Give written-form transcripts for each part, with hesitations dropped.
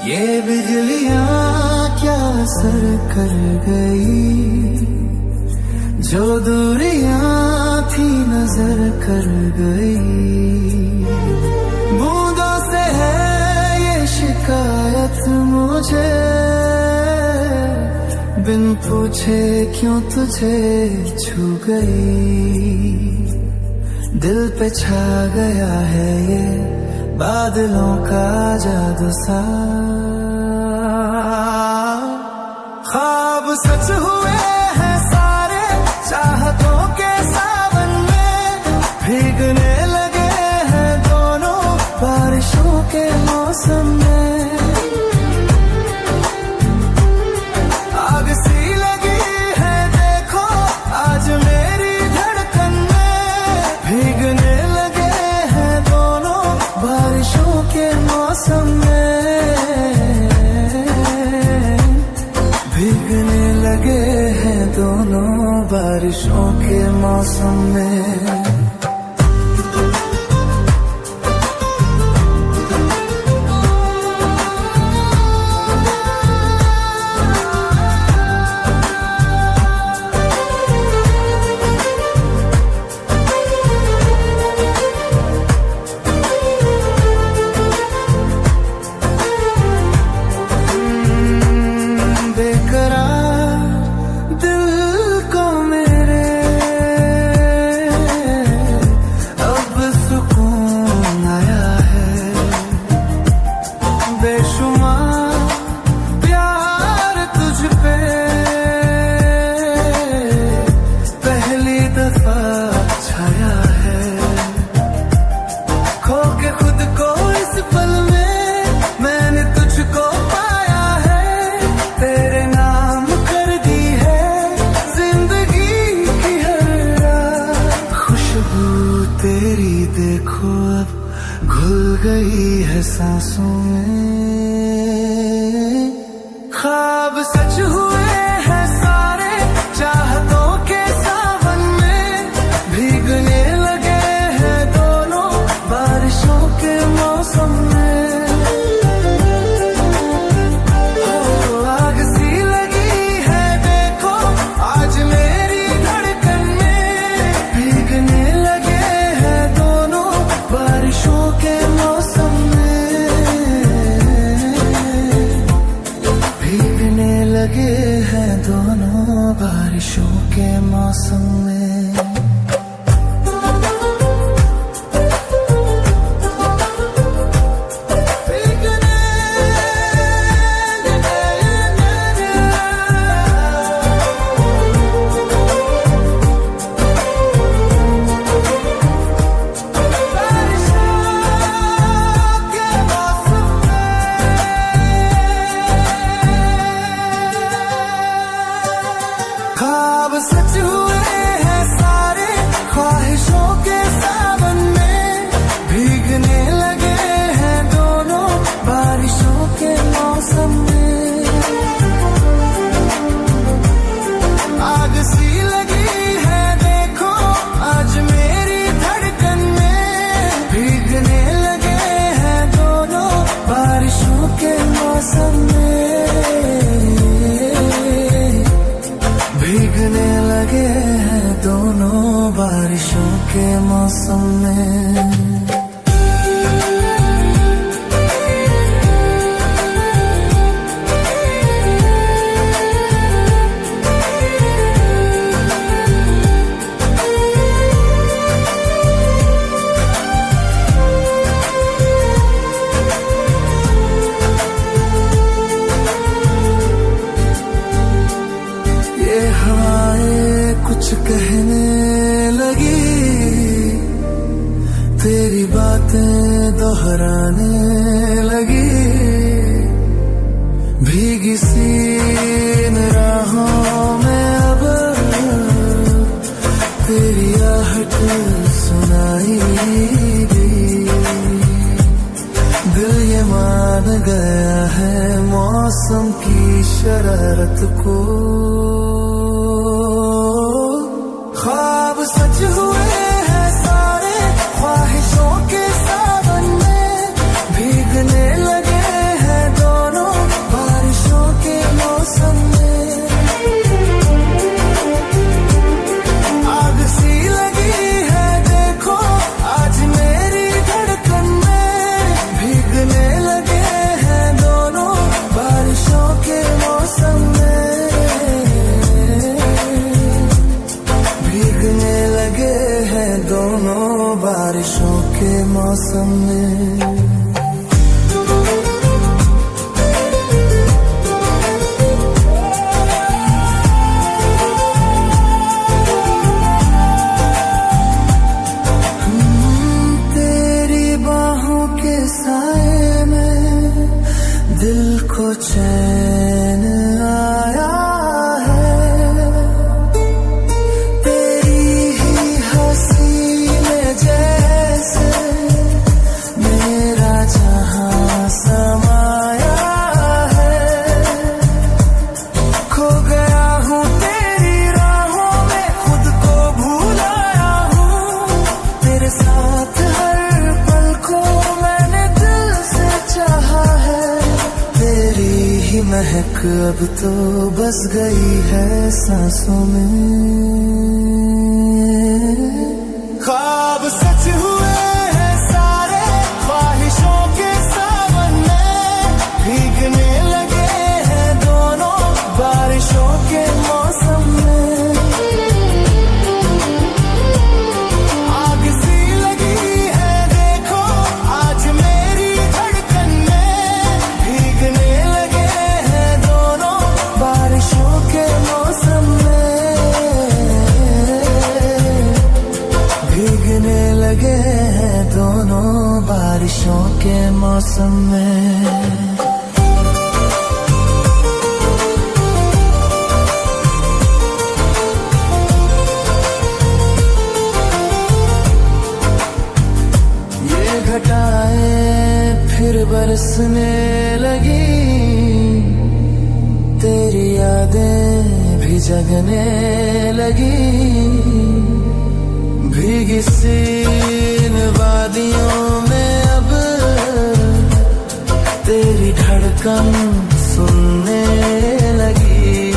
ये बिजलियां क्या असर कर गई, जो दूरियां थी नजर कर गई। बूंदों से है ये शिकायत मुझे, बिन पूछे क्यों तुझे छू गई। दिल पे छा गया है ये बादलों का जादू सा, ख्वाब सच हुए हैं सारे चाहतों के सावन में, भीगने लगे हैं दोनों बारिशों के मौसम में। आग सी लगी है देखो आज मेरी धड़कन में, भीगने लगे हैं दोनों बारिशों के मौसम में, भीगने लगे हैं दोनों बारिशों के मौसम में। तेरी देखो अब घुल गई है सांसों में, ख्वाब सच हुए हैं सारे चाहतों के सावन में, भीगने लगे हैं दोनों बारिशों के मौसम में। आग सी लगी है देखो आज मेरी धड़कन में, भीगने बारिशों के मौसम में, भीगने लगे हैं दोनों बारिशों के मौसम में। ख्वाब सच हुए हैं सारे ख्वाहिशों के सावन में, भीगने लगे हैं दोनों बारिशों के मौसम में। आग सी लगी है देखो आज मेरी धड़कन में, भीगने लगे हैं दोनों बारिशों के मौसम में, भीगने लगे हैं दोनों बारिशों के मौसम में। कुछ कहने लगी, तेरी बातें दोहराने लगी, भीगी सी इन राहों में अब तेरी आहट सुनाई दी। दिल ये मान गया है मौसम की शरारत को, ख्वाब सच हुए हैं सारे ख्वाहिशों के सावन में, भीगने लगे हैं दोनों चैन आया है तेरी ही हंसी में, जैसे मेरा जहां समाया है। खो गया हूँ तेरी राहों में, खुद को भूलाया हूँ, तेरे साथ हर पल को मैंने दिल से चाहा है। तेरी ही महक अब तो बस गई है सांसों में। ख्वाब सच हुए हैं सारे ख्वाहिशों के सावन में, भीगने लगे हैं दोनों बारिशों के मौसम में। आग सी लगी है देखो आज मेरी धड़कन में, भीगने लगे हैं दोनों बारिशों के मौसम में, भीगने लगे हैं दोनों बारिशों के मौसम में। ये घटाएं फिर बरसने लगी, तेरी यादें भी जगने लगी। भीगी सी इन वादियों में अब तेरी धड़कन सुनने लगी।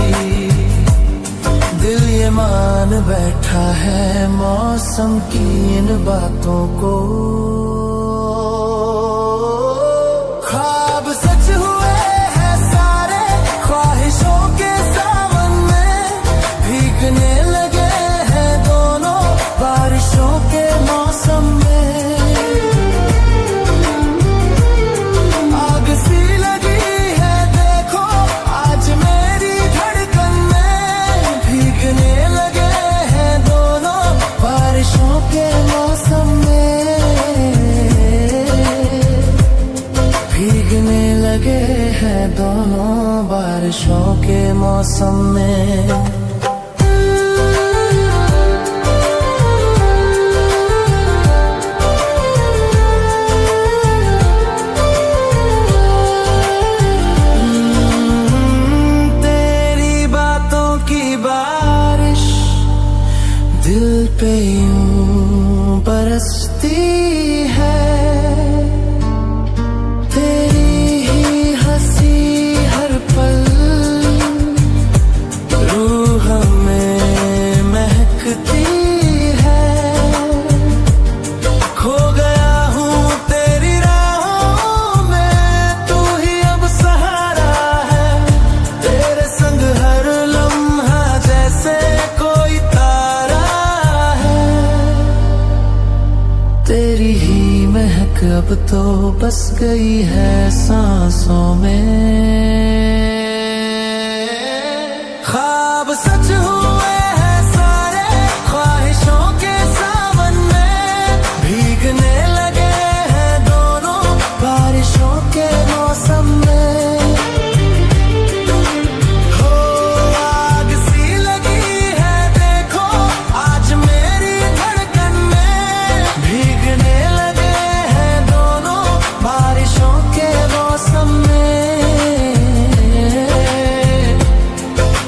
दिल ये मान बैठा है मौसम की इन बातों को। ख्वाब सच हुए हैं सारे ख्वाहिशों के सावन में, भीगने लगे हैं दोनों बारिशों के मौसम में। आग सी लगी है देखो आज मेरी धड़कन में, भीगने लगे हैं दोनों बारिशों के मौसम में, भीगने लगे हैं दोनों बारिशों के मौसम में। दिल पे यूं बरसती है, तेरी ही हंसी हर पल रूह में महकती है। खो गया हूँ तेरी राहों में, तू ही अब सहारा है। तेरे संग हर लम्हा जैसे कोई तारा, तेरी ही महक अब तो बस गई है सांसों में। ख्वाब सच हुए हैं सारे ख्वाहिशों के सावन में, भीगने लगे हैं दोनों बारिशों के मौसम में। हो आग सी लगी है देखो आज मेरी धड़कन में, भीगने लगे हैं दोनों बारिशों के मौसम में,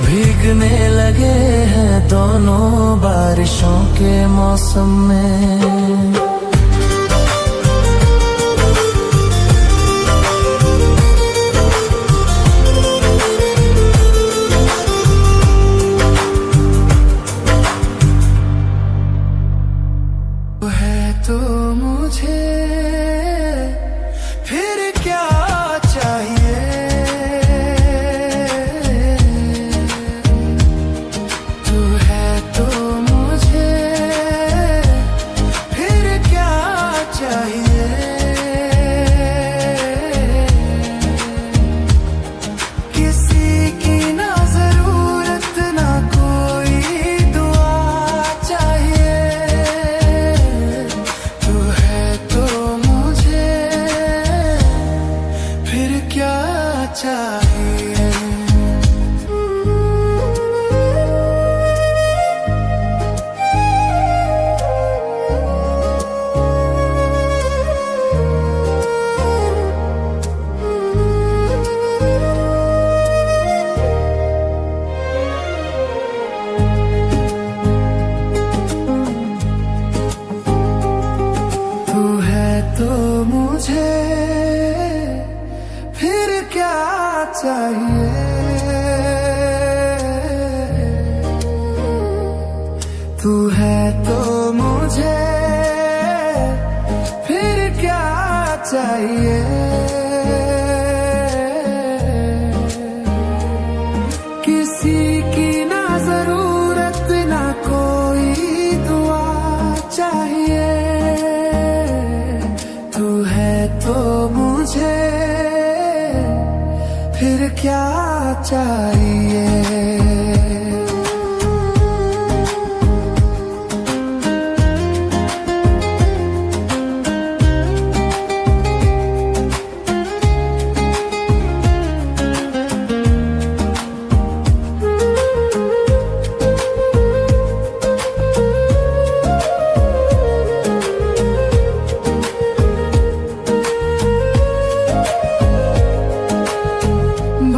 भीगने लगे हैं दोनों बारिशों के मौसम में। है तो मुझे फिर क्या चाहिए, तू है तो मुझे चाहिए, तू है तो मुझे फिर क्या चाहिए। किसी की ना जरूरत ना कोई दुआ चाहिए, तू है तो मुझे फिर क्या चाहिए।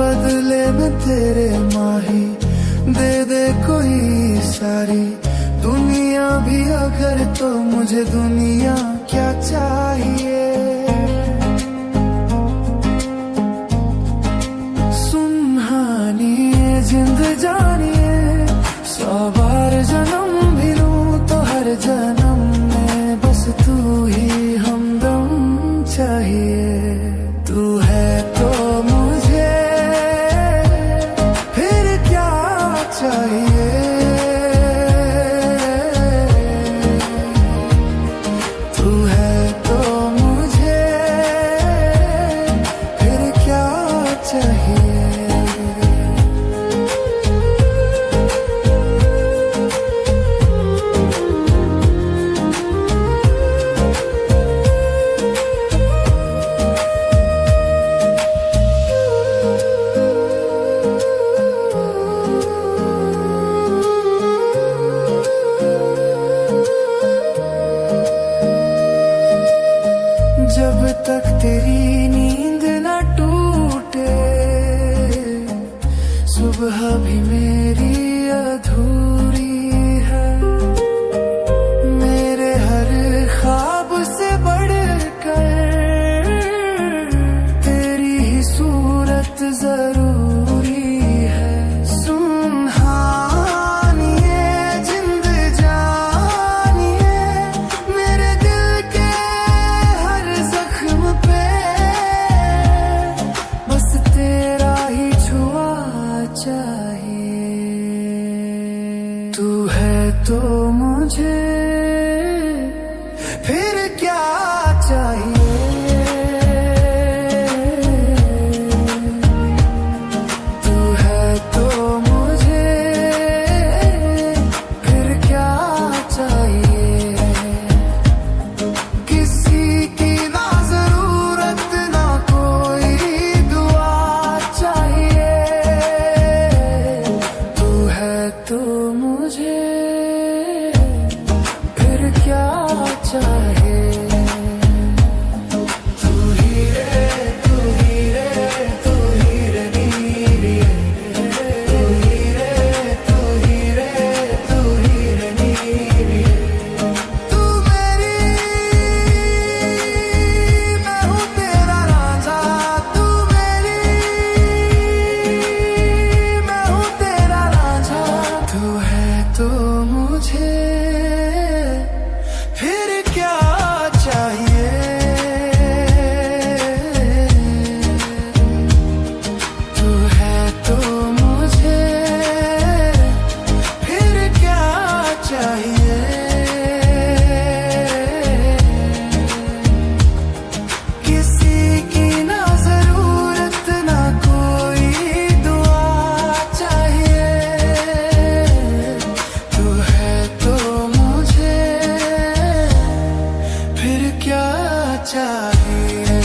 बदले में तेरे माही दे दे कोई सारी दुनिया भी अगर, तो मुझे दुनिया क्या चाहिए। सुनहानिए जिंद जानिए, 100 बार जन्म भी लूं तो हर जन्म में बस तू ही हमदम चाहिए। तू है तो मुझे फिर क्या चाहिए, तू है तो मुझे फिर क्या चाहिए। जब तक तेरी नींद न टूटे, सुबह भी मेरी अधूरी है। मेरे हर ख्वाब से बढ़कर तेरी ही सूरत जरूरी है। सुनहानिए जिंद जानिए, मेरे दिल के जख्म पे बस तेरा ही छुआ चाहिए। तू है तो मुझे फिर क्या चाहिए, तू है तो मुझे फिर क्या चाहिए। किसी की ना जरूरत ना कोई दुआ चाहिए, तू है तो मुझे फिर क्या चाहिए। तू ही रे तू ही रे तू ही रे नीरी, तू ही रे तू ही रे तू ही रे नीरी। तू मेरी मैं हूँ तेरा राजा, तू मेरी मैं हूँ तेरा राजा। तू है तो मुझे फिर क्या चाहिए, तू है तो मुझे फिर क्या चाहिए। किसी की ना जरूरत ना कोई दुआ चाहिए, तू है तो मुझे फिर क्या चाहिए।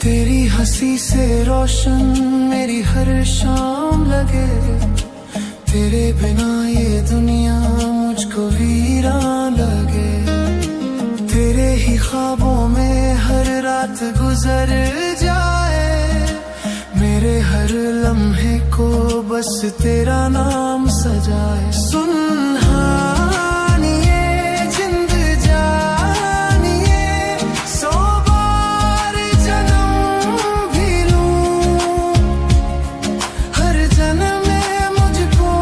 तेरी हंसी से रोशन मेरी हर शाम लगे, तेरे बिना ये दुनिया मुझको वीरान लगे। तेरे ही ख्वाबों में हर रात गुजर जाए, मेरे हर लम्हे को बस तेरा नाम सजाए। सुन हानिए जिंद जानिए, 100 बार जन्म भी लूं, हर जन्म में मुझको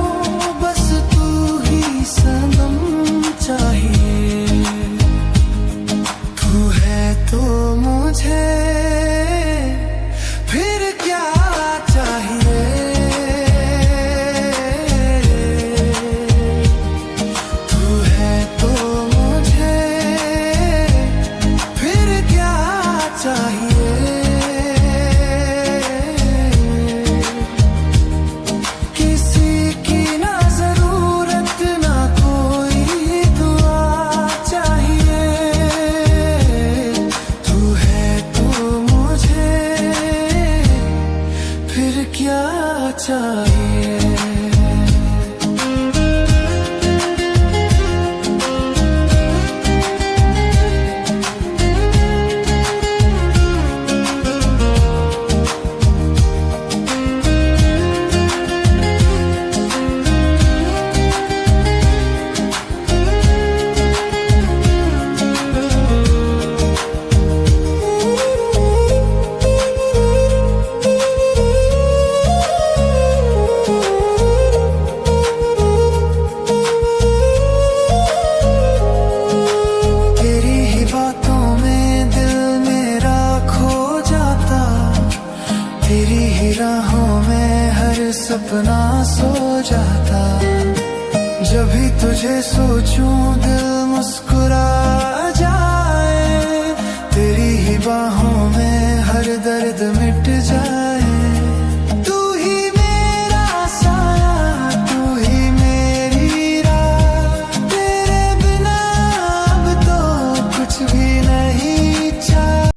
बस तू ही सनम चाहिए। तू है तो मुझे फिर क्या चाहिए, तू है तो मुझे फिर क्या चाहिए। किसी की ना जरूरत ना कोई दुआ चाहिए, तू है तो मुझे फिर क्या चाहिए। तेरी ही बातों में दिल मेरा खो जाता, तेरी ही राहों में हर सपना सो जाता। जब भी तुझे सोचूं दिल मुस्कुरा